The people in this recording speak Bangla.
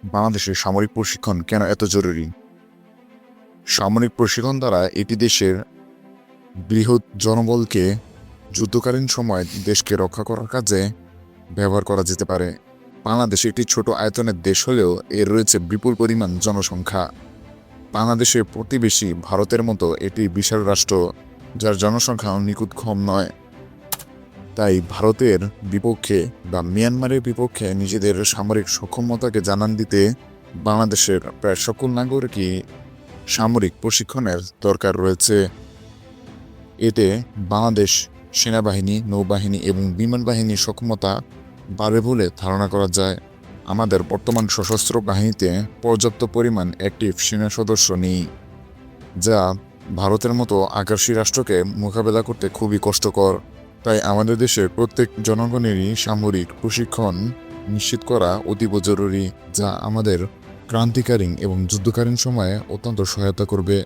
বাংলাদেশের সামরিক প্রশিক্ষণ কেন এত জরুরি? সামরিক প্রশিক্ষণ দ্বারা এটি দেশের বৃহৎ জনবলকে যুদ্ধকালীন সময় দেশকে রক্ষা করার কাজে ব্যবহার করা যেতে পারে। বাংলাদেশ একটি ছোট আয়তনের দেশ হলেও এর রয়েছে বিপুল পরিমাণ জনসংখ্যা। বাংলাদেশের প্রতিবেশী ভারতের মতো এটি বিশাল রাষ্ট্র, যার জনসংখ্যা নিখুঁত কম নয়। তাই ভারতের বিপক্ষে বা মিয়ানমারের বিপক্ষে নিজেদের সামরিক সক্ষমতাকে জানান দিতে বাংলাদেশের প্রায় সকল নাগরিকই সামরিক প্রশিক্ষণের দরকার রয়েছে। এতে বাংলাদেশ সেনাবাহিনী, নৌবাহিনী এবং বিমান বাহিনীর সক্ষমতা বাড়বে বলে ধারণা করা যায়। আমাদের বর্তমান সশস্ত্র বাহিনীতে পর্যাপ্ত পরিমাণ অ্যাক্টিভ সেনা সদস্য নেই, যা ভারতের মতো আগ্রাসী রাষ্ট্রকে মোকাবেলা করতে খুবই কষ্টকর। তাই আমাদের দেশের প্রত্যেক জনগণেরই সামরিক প্রশিক্ষণ নিশ্চিত করা অতীব জরুরি, যা আমাদের ক্রান্তিকালীন এবং যুদ্ধকালীন সময়ে অত্যন্ত সহায়তা করবে।